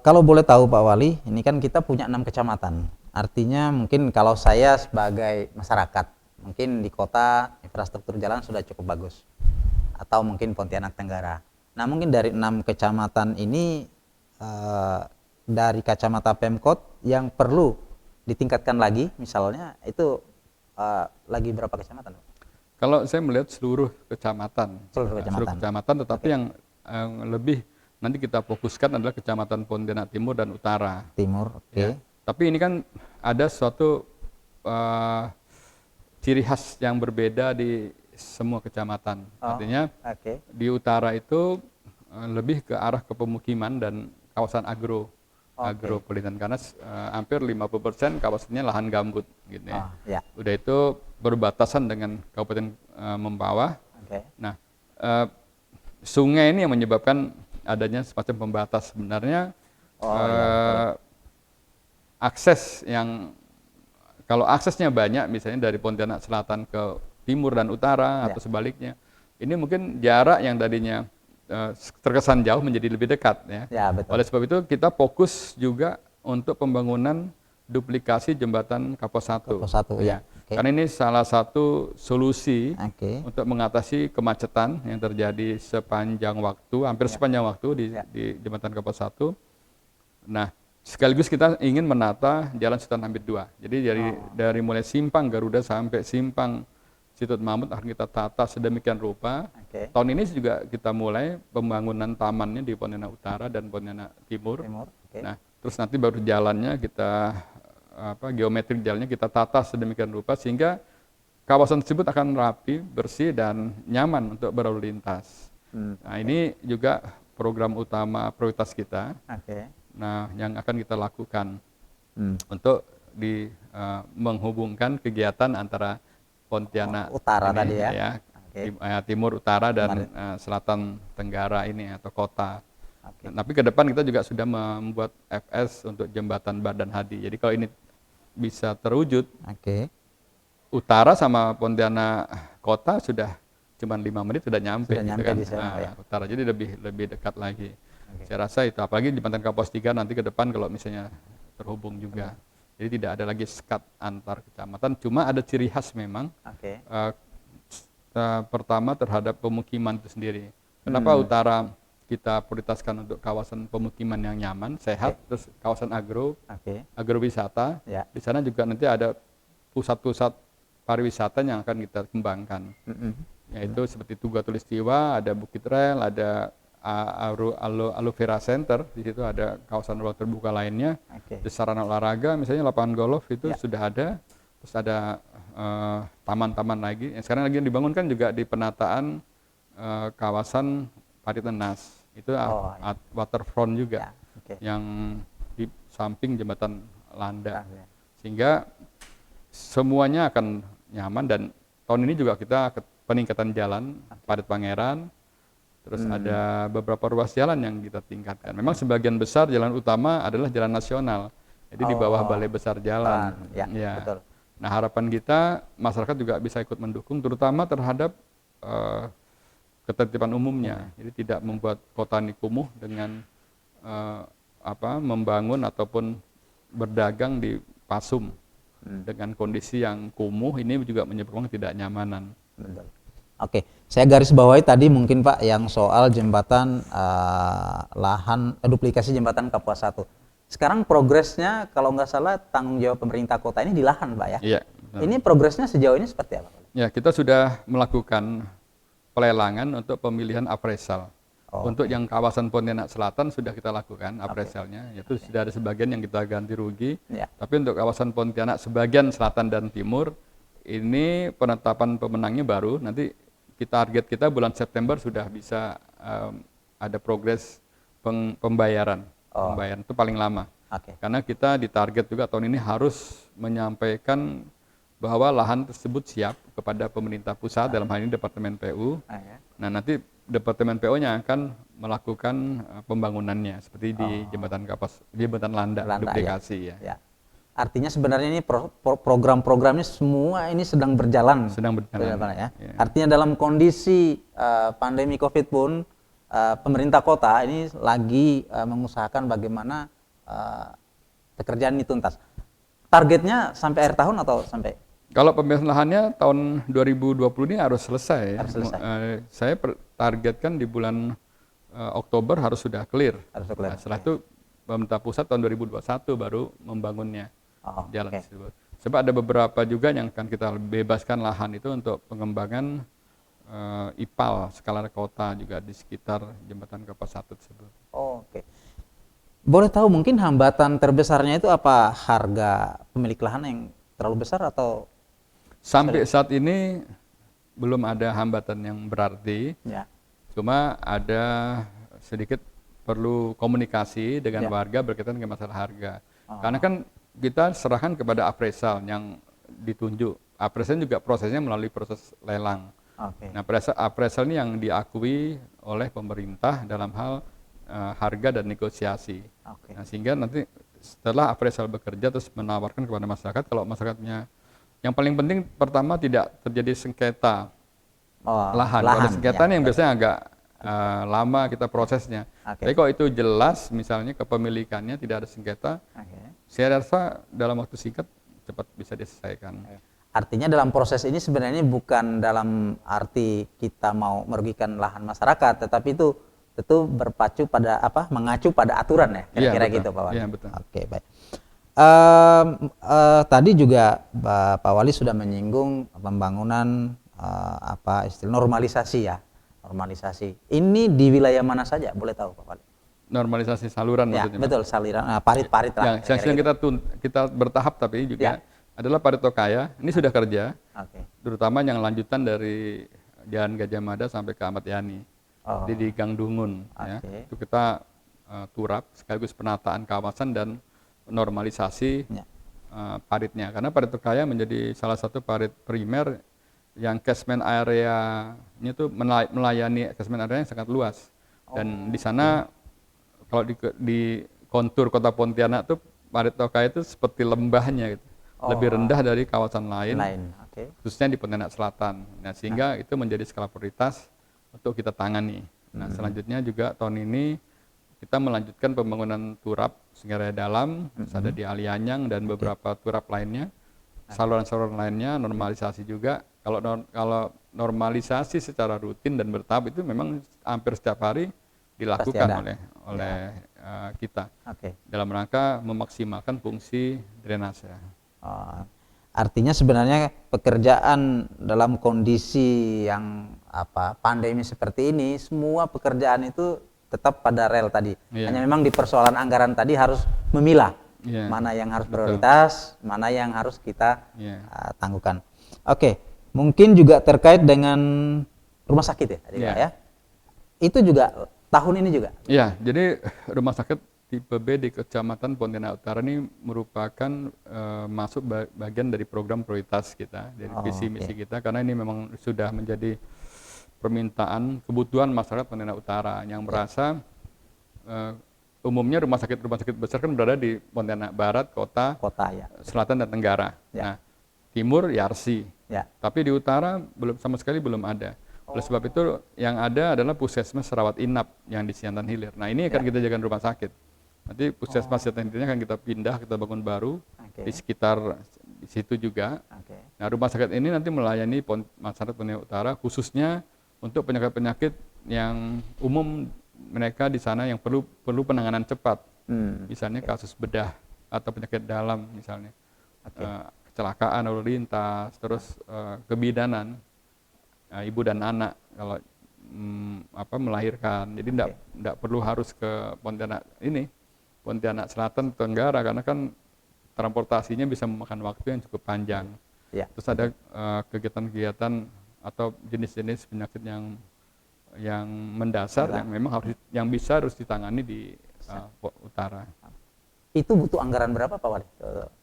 Kalau boleh tahu Pak Wali, ini kan kita punya 6 kecamatan. Artinya mungkin kalau saya sebagai masyarakat, mungkin di kota infrastruktur jalan sudah cukup bagus. Atau mungkin Pontianak Tenggara. Nah mungkin dari 6 kecamatan ini, dari kacamata Pemkot yang perlu ditingkatkan lagi, misalnya itu lagi berapa kecamatan? Kalau saya melihat seluruh kecamatan, Seluruh kecamatan, tetapi yang lebih nanti kita fokuskan adalah Kecamatan Pontianak Timur dan Utara. Timur, oke. Ya. Tapi ini kan ada suatu ciri khas yang berbeda di semua kecamatan. Artinya di utara itu lebih ke arah ke pemukiman dan kawasan agropolitan, karena hampir 50% kawasannya lahan gambut gitu ya. Udah itu berbatasan dengan Kabupaten Mempawah. Nah, sungai ini yang menyebabkan adanya semacam pembatas sebenarnya. Akses yang kalau aksesnya banyak, misalnya dari Pontianak Selatan ke timur dan utara atau sebaliknya, ini mungkin jarak yang tadinya terkesan jauh menjadi lebih dekat ya. Betul. Oleh sebab itu kita fokus juga untuk pembangunan duplikasi jembatan Kapos 1. Ya. Karena ini salah satu solusi untuk mengatasi kemacetan yang terjadi sepanjang waktu, hampir sepanjang waktu di jembatan Kapos 1. Nah, sekaligus kita ingin menata Jalan Sultan Hamid II. Jadi dari mulai simpang Garuda sampai simpang Situt Mahmud akan kita tata sedemikian rupa. Tahun ini juga kita mulai pembangunan tamannya di Pontianak Utara dan Pontianak Timur. Nah, terus nanti baru jalannya kita geometrik jalannya kita tata sedemikian rupa sehingga kawasan tersebut akan rapi, bersih dan nyaman untuk berlalu lintas. Nah, ini juga program utama prioritas kita. Nah, yang akan kita lakukan untuk menghubungkan kegiatan antara Pontianak Utara tadi ya, Timur, Utara dan Selatan Tenggara ini atau kota. Tapi ke depan kita juga sudah membuat FS untuk jembatan Badan Hadi. Jadi kalau ini bisa terwujud, Utara sama Pontianak kota sudah cuma 5 menit sudah nyampe, di sana, Utara, jadi lebih dekat lagi. Saya rasa itu, apalagi jembatan Kapos 3 nanti ke depan kalau misalnya terhubung juga. Jadi tidak ada lagi sekat antar kecamatan, cuma ada ciri khas memang. Pertama terhadap pemukiman itu sendiri. Kenapa Utara kita prioritaskan untuk kawasan pemukiman yang nyaman, sehat, terus kawasan agrowisata. Di sana juga nanti ada pusat-pusat pariwisata yang akan kita kembangkan. Yaitu seperti Tugu Tulistiwa, ada Bukit Rel, ada Aloe Vera Center, di situ ada kawasan ruang terbuka lainnya. Di sarana olahraga, misalnya lapangan golf itu sudah ada. Terus ada taman-taman lagi. Yang sekarang lagi yang dibangun kan juga di penataan kawasan Paritenas. Itu waterfront juga, yang di samping jembatan Landa. Sehingga semuanya akan nyaman, dan tahun ini juga kita peningkatan jalan Parit Pangeran. Terus ada beberapa ruas jalan yang kita tingkatkan. Memang sebagian besar jalan utama adalah jalan nasional. Jadi di bawah Balai Besar Jalan. Betul. Nah, harapan kita masyarakat juga bisa ikut mendukung, terutama terhadap ketertiban umumnya. Jadi tidak membuat kota ini kumuh dengan membangun ataupun berdagang di Pasum dengan kondisi yang kumuh. Ini juga menyebabkan ketidaknyamanan. Betul. Oke, saya garis bawahi tadi mungkin Pak yang soal jembatan duplikasi jembatan Kapuas 1. Sekarang progresnya kalau nggak salah tanggung jawab pemerintah kota ini di lahan Pak ya? Iya. Ini progresnya sejauh ini seperti apa? Ya, kita sudah melakukan pelelangan untuk pemilihan appraisal. Untuk yang kawasan Pontianak Selatan sudah kita lakukan appraisalnya, yaitu sudah ada sebagian yang kita ganti rugi. Tapi untuk kawasan Pontianak sebagian selatan dan timur, ini penetapan pemenangnya baru. Nanti target kita bulan September sudah bisa ada progres pembayaran. Pembayaran itu paling lama. Karena kita ditarget juga tahun ini harus menyampaikan bahwa lahan tersebut siap kepada pemerintah pusat, dalam hal ini Departemen PU. Nah, nanti Departemen PU-nya akan melakukan pembangunannya seperti di jembatan Kapas, di jembatan Landa duplikasi ya. Artinya sebenarnya ini program-programnya semua ini sedang berjalan. Sedang berjalan. Ya. Artinya dalam kondisi pandemi Covid pun pemerintah kota ini lagi mengusahakan bagaimana pekerjaan ini tuntas. Targetnya sampai akhir tahun atau sampai? Kalau pembebasan lahannya tahun 2020 ini harus selesai. Harus selesai. Saya targetkan di bulan Oktober harus sudah clear. Harus clear. Nah, setelah itu pemerintah pusat tahun 2021 baru membangunnya jalan tersebut. Sebab ada beberapa juga yang akan kita bebaskan lahan itu untuk pengembangan IPAL skala kota juga di sekitar jembatan Kapas 1 tersebut. Oke. Boleh tahu mungkin hambatan terbesarnya itu apa, harga pemilik lahan yang terlalu besar atau? Sampai saat ini belum ada hambatan yang berarti. Ya. Cuma ada sedikit perlu komunikasi dengan warga berkaitan dengan masalah harga. Karena kan kita serahkan kepada appraisal yang ditunjuk. Appraisal juga prosesnya melalui proses lelang. Nah, appraisal ini yang diakui oleh pemerintah dalam hal harga dan negosiasi. Nah, sehingga nanti setelah appraisal bekerja terus menawarkan kepada masyarakat, kalau masyarakatnya, yang paling penting pertama tidak terjadi sengketa lahan. Kalau ada sengketa yang biasanya agak lama kita prosesnya. Tapi kalau itu jelas, misalnya kepemilikannya tidak ada sengketa, saya rasa dalam waktu singkat cepat bisa diselesaikan. Artinya dalam proses ini sebenarnya bukan dalam arti kita mau merugikan lahan masyarakat, tetapi itu berpacu pada mengacu pada aturan ya, kira-kira gitu Pak Wali. Iya, betul. Oke, baik. Tadi juga Pak Wali sudah menyinggung pembangunan istilah normalisasi ya. Normalisasi. Ini di wilayah mana saja? Boleh tahu Pak Wali? Normalisasi saluran ya, maksudnya. Betul, saluran, parit-parit lah. Yang sedang kita bertahap tapi juga adalah Parit Tokaya. Ini sudah kerja. Terutama yang lanjutan dari Jalan Gajah Mada sampai ke Ahmad Yani. Jadi di Gang Dungun ya. Itu kita turap sekaligus penataan kawasan dan normalisasi paritnya. Karena Parit Tokaya menjadi salah satu parit primer yang catchment area-nya itu melayani catchment area yang sangat luas. Dan di sana kalau di kontur kota Pontianak tuh Parit Tokaya itu seperti lembahnya gitu. Lebih rendah dari kawasan lain. Khususnya di Pontianak Selatan. Nah, sehingga itu menjadi skala prioritas untuk kita tangani. Nah, selanjutnya juga tahun ini kita melanjutkan pembangunan turap Singgaraya Dalam, ada di Alianyang dan beberapa turap lainnya. Saluran-saluran lainnya normalisasi juga. Kalau normalisasi secara rutin dan bertahap itu memang hampir setiap hari dilakukan oleh kita dalam rangka memaksimalkan fungsi drainase. Artinya sebenarnya pekerjaan dalam kondisi yang pandemi seperti ini, semua pekerjaan itu tetap pada rel tadi. Hanya memang di persoalan anggaran tadi harus memilah mana yang harus prioritas, mana yang harus kita tangguhkan. Oke, mungkin juga terkait dengan rumah sakit ya. Itu juga tahun ini juga. Iya, jadi rumah sakit tipe B di Kecamatan Pontianak Utara ini merupakan masuk bagian dari program prioritas kita, dari visi misi kita, karena ini memang sudah menjadi permintaan kebutuhan masyarakat Pontianak Utara yang merasa umumnya rumah sakit besar kan berada di Pontianak Barat, kota Selatan dan Tenggara. Nah, timur Yarsi, tapi di utara sama sekali belum ada. Oleh sebab itu yang ada adalah puskesmas rawat inap yang di Siantan Hilir. Nah, ini akan kita jadikan rumah sakit. Nanti puskesmas Siantan Hilirnya akan kita pindah, kita bangun baru di sekitar di situ juga. Nah, rumah sakit ini nanti melayani masyarakat Pontianak Utara khususnya untuk penyakit-penyakit yang umum mereka di sana yang perlu penanganan cepat. Misalnya kasus bedah atau penyakit dalam misalnya. Kecelakaan lalu lintas, terus kebidanan ibu dan anak kalau melahirkan. Jadi tidak perlu harus ke Pontianak Selatan Tenggara karena kan transportasinya bisa memakan waktu yang cukup panjang. Terus ada kegiatan-kegiatan atau jenis-jenis penyakit yang mendasar yang memang harus ditangani di utara. Itu butuh anggaran berapa Pak Wali?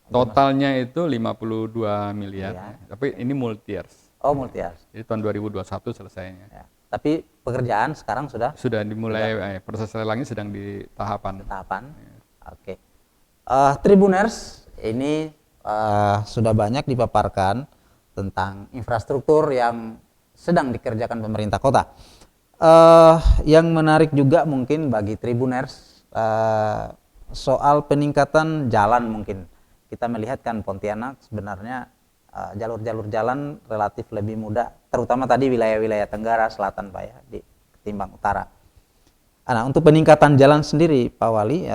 Totalnya itu 52 miliar. Tapi ini multi years. Multi years. Jadi tahun 2021 selesainya. Tapi pekerjaan sekarang sudah dimulai, proses lelangnya sedang di tahapan. Oke. Tribuners, ini sudah banyak dipaparkan tentang infrastruktur yang sedang dikerjakan pemerintah kota. Yang menarik juga mungkin bagi Tribuners soal peningkatan jalan mungkin. Kita melihat kan Pontianak sebenarnya jalur-jalur jalan relatif lebih mudah, terutama tadi wilayah-wilayah Tenggara Selatan Pak ya, ketimbang utara. Nah, untuk peningkatan jalan sendiri Pak Wali,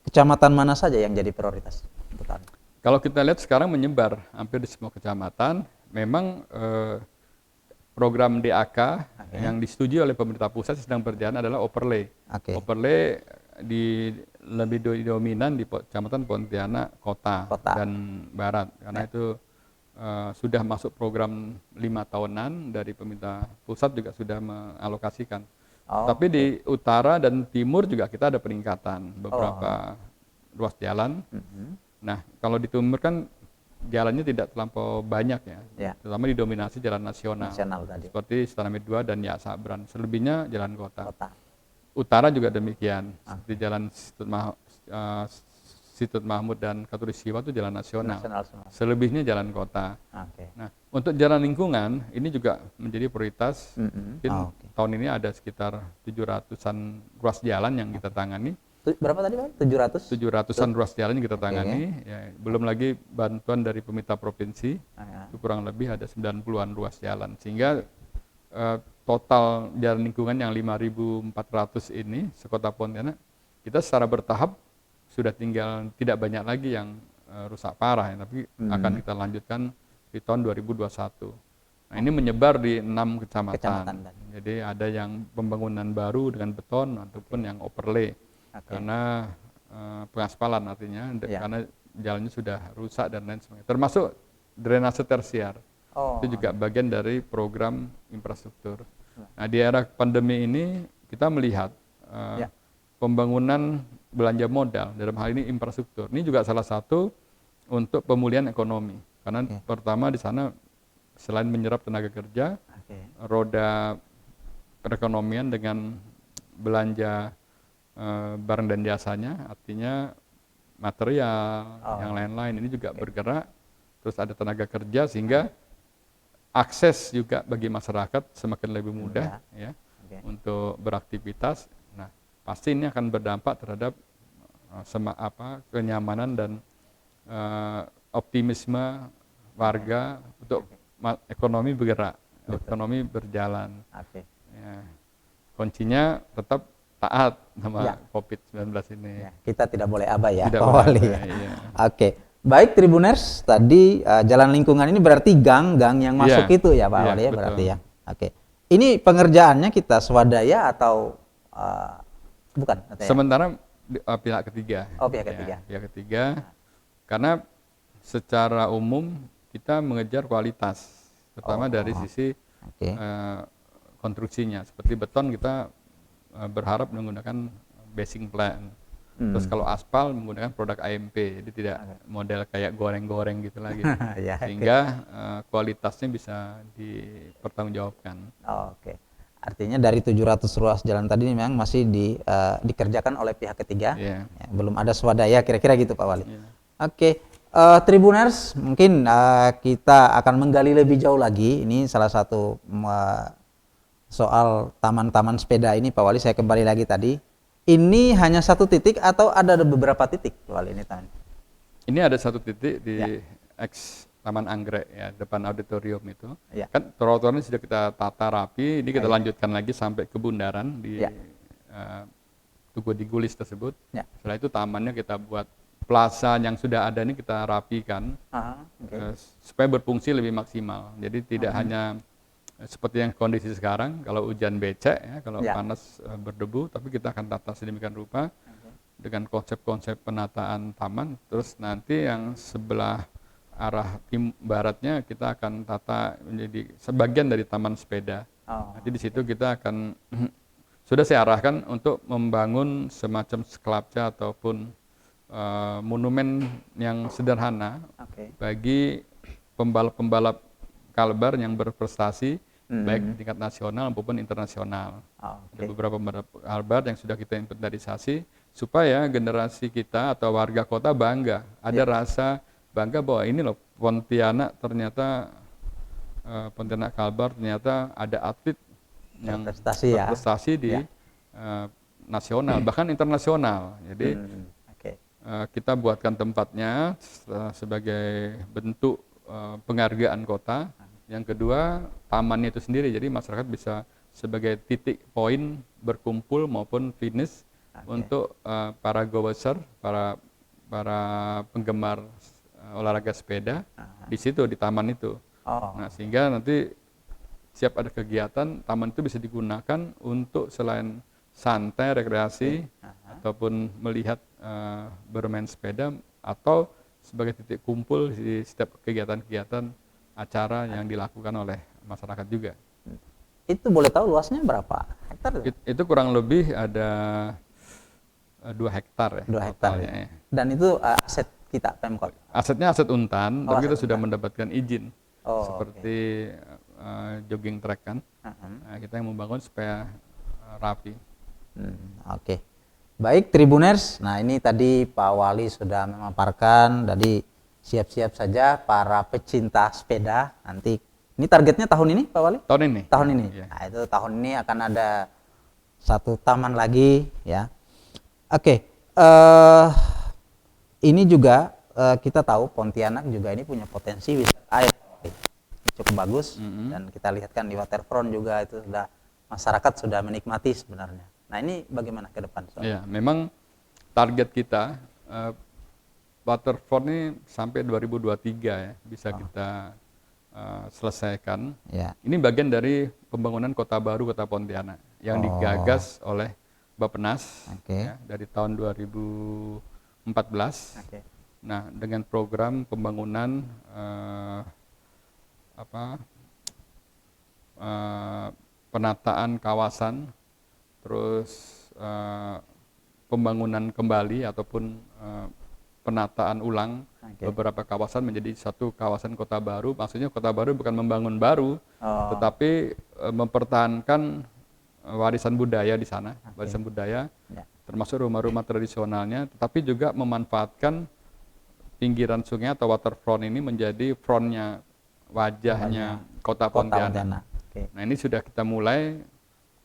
kecamatan mana saja yang jadi prioritas untuk Anda? Kalau kita lihat sekarang menyebar hampir di semua kecamatan, memang program DAK yang disetujui oleh pemerintah pusat sedang berjalan adalah overlay. Overlay lebih dominan di Kecamatan Pontianak Kota dan Barat, karena itu sudah masuk program 5 tahunan dari pemerintah pusat juga sudah mengalokasikan. Tapi di utara dan timur juga kita ada peningkatan beberapa ruas jalan. Nah, kalau di timur kan jalannya tidak terlampau banyak ya, terutama didominasi jalan nasional tadi. Seperti Sultanahmet 2 dan Ya Sabran, selebihnya jalan kota. Utara juga demikian, seperti jalan Situt Mahmud dan Katulistiwa itu jalan nasional. Selebihnya jalan kota. Nah, untuk jalan lingkungan ini juga menjadi prioritas. Mungkin tahun ini ada sekitar 700-an ruas jalan yang kita tangani. Berapa tadi Pak? 700-an ruas jalan yang kita tangani. Ya, belum lagi bantuan dari pemerintah provinsi, itu kurang lebih ada 90-an ruas jalan. Sehingga total jalan lingkungan yang 5.400 ini sekota Pontianak, kita secara bertahap sudah tinggal tidak banyak lagi yang rusak parah, ya, tapi akan kita lanjutkan di tahun 2021. Nah, ini menyebar di 6 kecamatan. Jadi ada yang pembangunan baru dengan beton ataupun yang overlay. Karena pengaspalan artinya, karena jalannya sudah rusak dan lain sebagainya. Termasuk drainase tersier. Itu juga bagian dari program infrastruktur. Nah, di era pandemi ini kita melihat pembangunan belanja modal, dalam hal ini infrastruktur. Ini juga salah satu untuk pemulihan ekonomi. Karena pertama di sana selain menyerap tenaga kerja, roda perekonomian dengan belanja barang dan jasanya, artinya material, yang lain-lain ini juga bergerak, terus ada tenaga kerja sehingga akses juga bagi masyarakat semakin lebih mudah ya untuk beraktivitas. Nah, pasti ini akan berdampak terhadap kenyamanan dan optimisme warga untuk ekonomi bergerak, ekonomi berjalan. Ya. Kuncinya tetap taat sama COVID-19 ini. Kita tidak boleh abai ya, Pak Wali. Baik Tribuners, tadi jalan lingkungan ini berarti gang-gang yang masuk itu ya Pak Wali ya, berarti ya. Ini pengerjaannya kita swadaya atau bukan? Sementara pihak ketiga. Pihak ketiga. Pihak ketiga, karena secara umum kita mengejar kualitas, terutama dari sisi konstruksinya. Seperti beton kita berharap menggunakan basing plan. Terus kalau aspal menggunakan produk AMP, jadi tidak model kayak goreng-goreng gitu lagi. Sehingga kualitasnya bisa dipertanggungjawabkan. Artinya dari 700 ruas jalan tadi memang masih dikerjakan oleh pihak ketiga. Belum ada swadaya, kira-kira gitu Pak Wali. Tribuners, mungkin kita akan menggali lebih jauh lagi. Ini salah satu soal taman-taman sepeda ini Pak Wali, saya kembali lagi tadi. Ini hanya satu titik atau ada beberapa titik Pak Wali ini Taman? Ini ada satu titik di Taman Anggrek ya, depan auditorium itu. Kan trotoarnya sudah kita tata rapi, ini kita lanjutkan lagi sampai ke bundaran di Tugu Digulis tersebut. Setelah itu tamannya kita buat plaza yang sudah ada ini kita rapikan supaya berfungsi lebih maksimal. Jadi tidak hanya seperti yang kondisi sekarang, kalau hujan becek, ya, kalau panas berdebu, tapi kita akan tata sedemikian rupa dengan konsep-konsep penataan taman. Terus nanti yang sebelah arah baratnya kita akan tata menjadi sebagian dari taman sepeda. Nanti di situ kita akan sudah saya arahkan untuk membangun semacam sculpture ataupun monumen yang sederhana bagi pembalap-pembalap kalbar yang berprestasi baik di tingkat nasional maupun internasional. Ada beberapa kalbar yang sudah kita inventarisasi supaya generasi kita atau warga kota bangga, ada rasa bangga bahwa ini loh Pontianak ternyata Pontianak Kalbar ternyata ada atlet yang berprestasi ya. berprestasi di Ya. nasional bahkan internasional. Jadi Oke. kita buatkan tempatnya sebagai bentuk penghargaan kota. Yang kedua, tamannya itu sendiri, jadi masyarakat bisa sebagai titik poin berkumpul maupun finish untuk para goerser, para penggemar olahraga sepeda di situ, di taman itu. Oh. Nah, sehingga nanti siap ada kegiatan, taman itu bisa digunakan untuk selain santai, rekreasi, ataupun melihat bermain sepeda, atau sebagai titik kumpul di setiap kegiatan-kegiatan acara yang dilakukan oleh masyarakat juga. Itu boleh tahu luasnya berapa hektar? Itu kurang lebih ada 2 hektar ya. 2 hektar totalnya, ya. ya. Dan itu aset kita Pemkot. Asetnya aset Untan, Oh, tapi kita aset sudah Untan. mendapatkan izin Oh, seperti jogging track kan. Nah, kita yang membangun supaya rapi. Oke. Baik Tribuners, nah ini tadi Pak Wali sudah memaparkan, tadi siap-siap saja para pecinta sepeda. Nanti ini targetnya tahun ini Pak Wali? Tahun ini. Tahun ini. Ya. Nah, itu tahun ini akan ada satu taman lagi ya. Oke. Ini juga kita tahu Pontianak juga ini punya potensi wisata air cukup bagus dan kita lihat kan di waterfront juga itu sudah masyarakat sudah menikmati sebenarnya. Nah ini bagaimana ke depan? Ya, memang target kita waterfront ini sampai 2023 ya bisa kita selesaikan. Ya. Ini bagian dari pembangunan kota baru Kota Pontianak yang digagas oleh Bappenas ya, dari tahun 2014. Nah, dengan program pembangunan penataan kawasan, terus pembangunan kembali ataupun penataan ulang beberapa kawasan menjadi satu kawasan kota baru. Maksudnya kota baru bukan membangun baru, tetapi mempertahankan warisan budaya di sana, warisan budaya, termasuk rumah-rumah tradisionalnya, tetapi juga memanfaatkan pinggiran sungai atau waterfront ini menjadi frontnya, wajahnya kota Pontianak. Nah, ini sudah kita mulai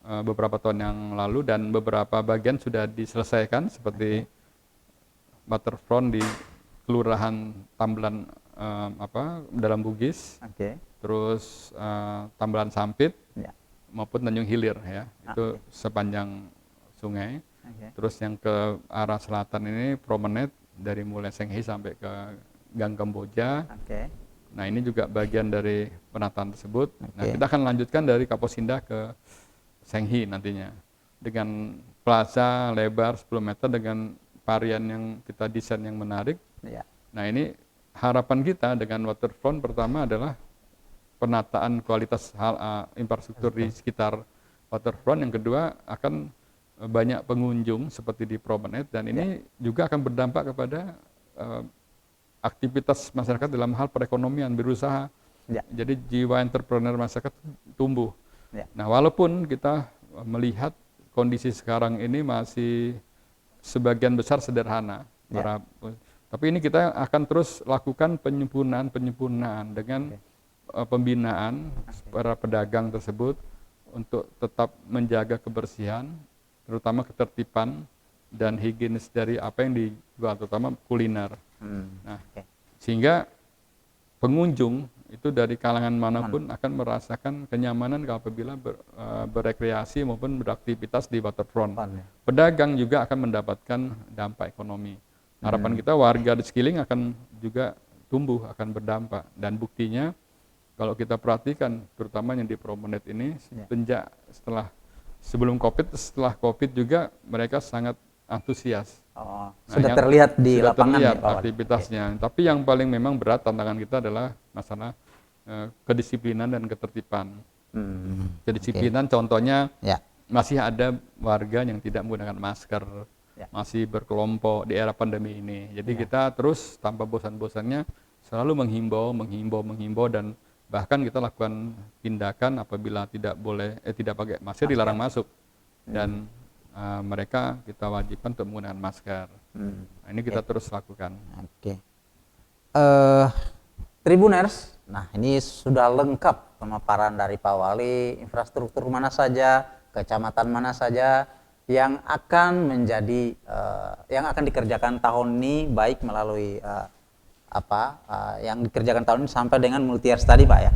beberapa tahun yang lalu dan beberapa bagian sudah diselesaikan seperti waterfront di Kelurahan Tambelan dalam Bugis, terus Tambelan Sampit maupun Tanjung Hilir ya, itu sepanjang sungai. Terus yang ke arah selatan ini promenade dari mulai Senghi sampai ke Gang Kamboja. Nah, ini juga bagian dari penataan tersebut. Nah, kita akan lanjutkan dari Kaposindah ke Senghi nantinya dengan plaza lebar 10 meter dengan varian yang kita desain yang menarik. Nah, ini harapan kita dengan waterfront pertama adalah penataan kualitas infrastruktur di sekitar waterfront. Yang kedua akan banyak pengunjung seperti di promenade, dan ini juga akan berdampak kepada aktivitas masyarakat dalam hal perekonomian, berusaha. Jadi jiwa entrepreneur masyarakat tumbuh. Nah, walaupun kita melihat kondisi sekarang ini masih sebagian besar sederhana, tapi ini kita akan terus lakukan penyempurnaan dengan pembinaan para pedagang tersebut untuk tetap menjaga kebersihan, terutama ketertiban dan higienis dari apa yang dijual, terutama kuliner. Nah, sehingga pengunjung itu dari kalangan manapun akan merasakan kenyamanan apabila berekreasi maupun beraktivitas di waterfront. Pedagang juga akan mendapatkan dampak ekonomi. Harapan kita warga di sekeliling akan juga tumbuh, akan berdampak. Dan buktinya kalau kita perhatikan terutama yang di promenade ini sejak sebelum COVID, setelah COVID juga mereka sangat antusias. Sudah terlihat di sudah lapangan terlihat ya, Pak aktivitasnya. Tapi yang paling memang berat tantangan kita adalah masalah kedisiplinan dan ketertiban. Kedisiplinan contohnya masih ada warga yang tidak menggunakan masker, masih berkelompok di era pandemi ini. Jadi kita terus tanpa bosan-bosannya selalu menghimbau dan bahkan kita lakukan tindakan apabila tidak pakai masker dilarang masuk, dan mereka kita wajibkan untuk menggunakan masker. Nah, ini kita terus lakukan. Tribuners, nah ini sudah lengkap pemaparan dari Pak Wali, infrastruktur mana saja, kecamatan mana saja yang akan menjadi yang akan dikerjakan tahun ini, baik melalui yang dikerjakan tahun ini sampai dengan multi-years tadi, Pak ya.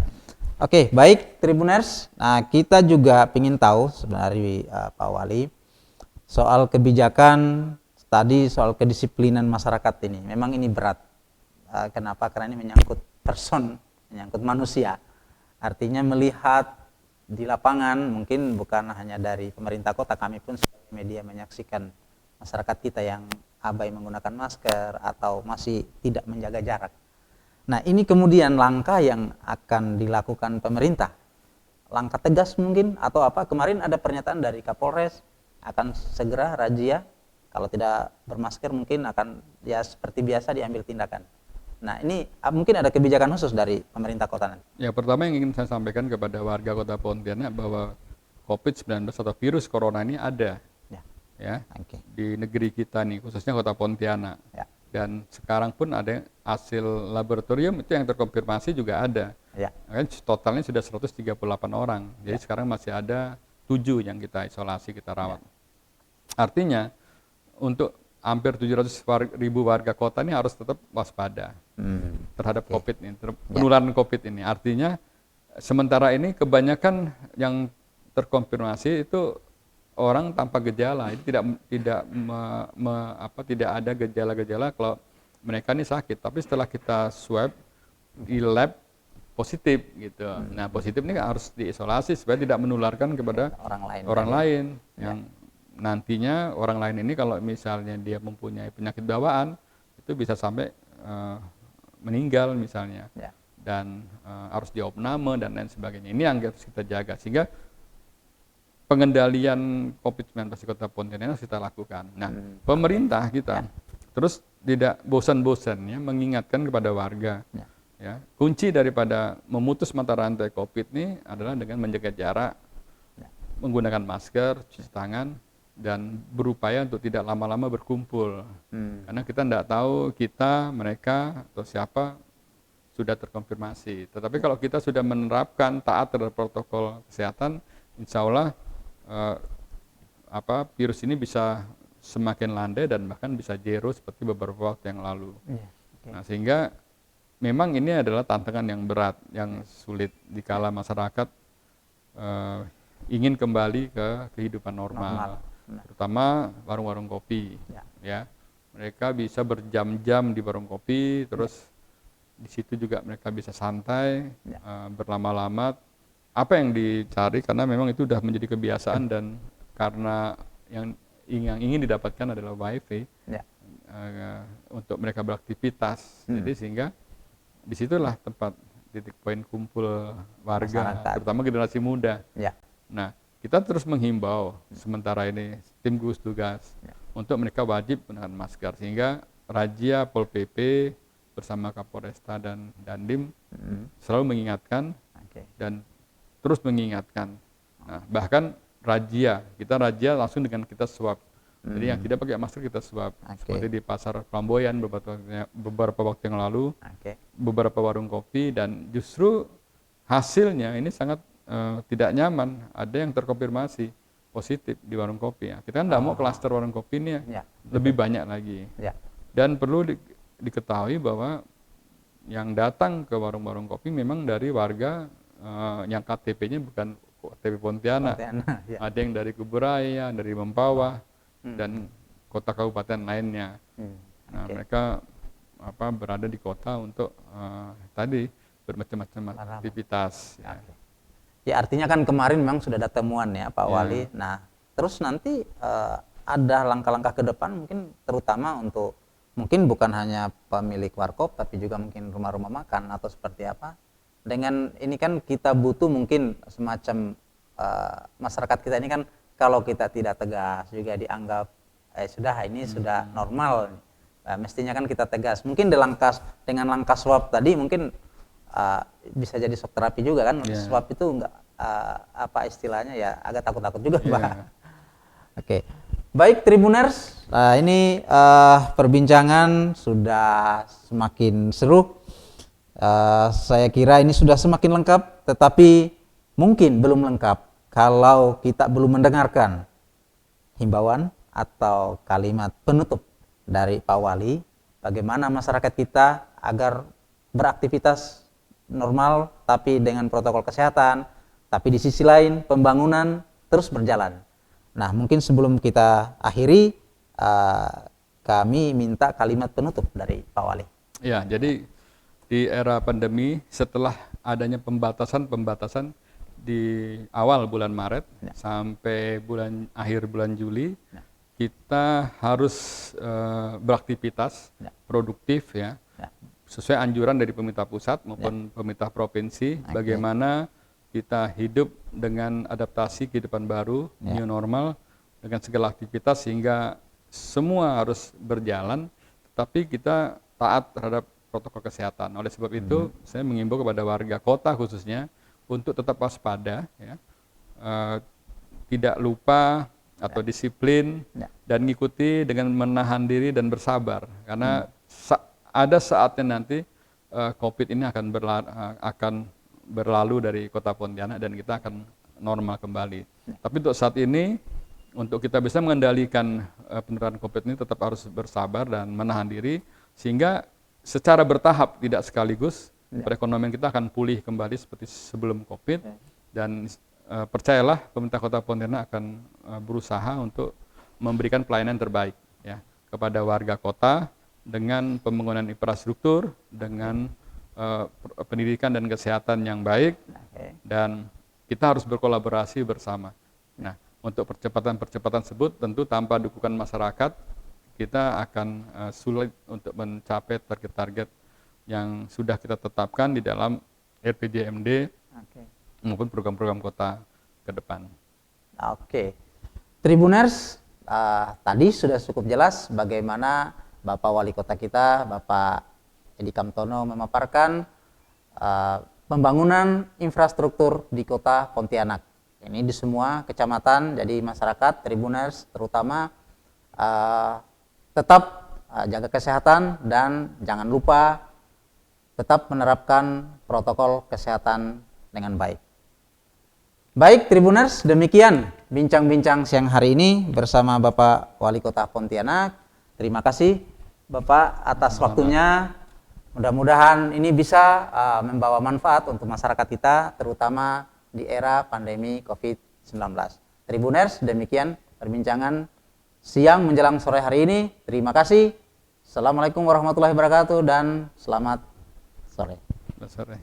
Oke, baik Tribuners. Nah, kita juga ingin tahu sebenarnya Pak Wali soal kebijakan tadi, soal kedisiplinan masyarakat ini. Memang ini berat. Kenapa? Karena ini menyangkut person, menyangkut manusia. Artinya melihat di lapangan, mungkin bukan hanya dari pemerintah kota, kami pun sebagai media menyaksikan masyarakat kita yang abai menggunakan masker atau masih tidak menjaga jarak. Nah, ini kemudian langkah yang akan dilakukan pemerintah. Langkah tegas mungkin atau apa? Kemarin ada pernyataan dari Kapolres akan segera razia, kalau tidak bermasker mungkin akan ya seperti biasa diambil tindakan. Nah, ini mungkin ada kebijakan khusus dari pemerintah kota nanti. Ya, pertama yang ingin saya sampaikan kepada warga Kota Pontianak bahwa COVID-19 atau virus corona ini ada. Ya. Okay. Di negeri kita nih, khususnya Kota Pontianak. Ya. Dan sekarang pun ada hasil laboratorium itu yang terkonfirmasi juga ada. Ya. Totalnya sudah 138 orang. Jadi sekarang masih ada 7 yang kita isolasi, kita rawat. Ya. Artinya untuk hampir 700.000 warga kota ini harus tetap waspada terhadap COVID ini, penularan COVID ini. Artinya sementara ini kebanyakan yang terkonfirmasi itu orang tanpa gejala, itu tidak ada gejala-gejala kalau mereka ini sakit. Tapi setelah kita swab di lab positif gitu. Nah, positif ini harus diisolasi supaya tidak menularkan kepada orang lain yang nantinya orang lain ini kalau misalnya dia mempunyai penyakit bawaan itu bisa sampai meninggal misalnya. Dan harus diopname dan lain sebagainya. Ini yang harus kita jaga sehingga pengendalian COVID-19 di Kota Pontianak harus kita lakukan. Nah, pemerintah kita terus tidak bosan-bosannya mengingatkan kepada warga. Ya, kunci daripada memutus mata rantai COVID ini adalah dengan menjaga jarak, menggunakan masker, cuci tangan, dan berupaya untuk tidak lama-lama berkumpul. Karena kita tidak tahu kita, mereka, atau siapa sudah terkonfirmasi. Tetapi kalau kita sudah menerapkan taat terhadap protokol kesehatan, insya Allah virus ini bisa semakin landai dan bahkan bisa zero seperti beberapa waktu yang lalu. Nah, sehingga memang ini adalah tantangan yang berat, yang sulit dikala masyarakat ingin kembali ke kehidupan normal. Terutama warung-warung kopi. Ya, mereka bisa berjam-jam di warung kopi, terus di situ juga mereka bisa santai, berlama-lama. Apa yang dicari karena memang itu sudah menjadi kebiasaan dan karena yang ingin didapatkan adalah wifi untuk mereka beraktivitas. Jadi sehingga disitulah tempat titik poin kumpul warga, terutama generasi muda. Nah, kita terus menghimbau sementara ini tim gugus tugas untuk mereka wajib menggunakan masker sehingga razia Pol PP bersama Kapolresta dan Dandim selalu mengingatkan dan terus mengingatkan. Nah, bahkan kita razia langsung dengan kita swab. Jadi yang tidak pakai masker kita swab. Seperti di pasar Flamboyan beberapa waktu yang lalu, beberapa warung kopi, dan justru hasilnya ini sangat tidak nyaman. Ada yang terkonfirmasi positif di warung kopi. Ya. Kita kan tidak mau klaster warung kopi ini lebih banyak lagi. Dan perlu diketahui bahwa yang datang ke warung-warung kopi memang dari warga yang KTP-nya bukan KTP Pontianak. Ada yang dari Kuburaya, dari Mempawah, dan kota kabupaten lainnya. Nah, mereka berada di kota untuk tadi bermacam-macam aktivitas. Ya, artinya kan kemarin memang sudah ada temuan ya Pak Wali. Nah, terus nanti ada langkah-langkah ke depan mungkin terutama untuk mungkin bukan hanya pemilik warkop tapi juga mungkin rumah-rumah makan atau seperti apa. Dengan ini kan kita butuh mungkin semacam masyarakat kita ini kan kalau kita tidak tegas juga dianggap sudah normal. Mestinya kan kita tegas. Mungkin dengan langkah swab tadi mungkin bisa jadi shock terapi juga kan. Swab itu enggak istilahnya ya agak takut-takut juga Pak. Oke. Baik Tribuners, ini perbincangan sudah semakin seru. Saya kira ini sudah semakin lengkap tetapi mungkin belum lengkap kalau kita belum mendengarkan himbauan atau kalimat penutup dari Pak Wali, bagaimana masyarakat kita agar beraktivitas normal tapi dengan protokol kesehatan, tapi di sisi lain pembangunan terus berjalan. Nah, mungkin sebelum kita akhiri, kami minta kalimat penutup dari Pak Wali. Ya, jadi di era pandemi setelah adanya pembatasan di awal bulan Maret sampai akhir bulan Juli, kita harus beraktivitas produktif ya, sesuai anjuran dari pemerintah pusat maupun pemerintah provinsi, bagaimana kita hidup dengan adaptasi kehidupan baru, new normal, dengan segala aktivitas sehingga semua harus berjalan, tetapi kita taat terhadap protokol kesehatan. Oleh sebab itu, saya mengimbau kepada warga kota khususnya untuk tetap waspada, ya, tidak lupa atau disiplin dan ngikuti dengan menahan diri dan bersabar, karena ada saatnya nanti COVID ini akan berlalu dari kota Pontianak dan kita akan normal kembali. Tapi untuk saat ini, untuk kita bisa mengendalikan penularan COVID ini tetap harus bersabar dan menahan diri, sehingga secara bertahap tidak sekaligus perekonomian kita akan pulih kembali seperti sebelum COVID, dan percayalah pemerintah Kota Pontianak akan berusaha untuk memberikan pelayanan terbaik ya kepada warga kota dengan pembangunan infrastruktur, dengan pendidikan dan kesehatan yang baik, dan kita harus berkolaborasi bersama. Nah, untuk percepatan tersebut tentu tanpa dukungan masyarakat kita akan sulit untuk mencapai target-target yang sudah kita tetapkan di dalam RPJMD maupun program-program kota ke depan. Oke, Tribuners, tadi sudah cukup jelas bagaimana Bapak Wali Kota kita, Bapak Edi Kamtono, memaparkan pembangunan infrastruktur di Kota Pontianak. Ini di semua kecamatan, jadi masyarakat, Tribuners terutama tetap jaga kesehatan dan jangan lupa tetap menerapkan protokol kesehatan dengan baik. Baik Tribuners, demikian bincang-bincang siang hari ini bersama Bapak Wali Kota Pontianak. Terima kasih Bapak atas waktunya. Mudah-mudahan ini bisa membawa manfaat untuk masyarakat kita, terutama di era pandemi COVID-19. Tribuners, demikian perbincangan siang menjelang sore hari ini. Terima kasih. Assalamualaikum warahmatullahi wabarakatuh dan selamat sore. Selamat sore.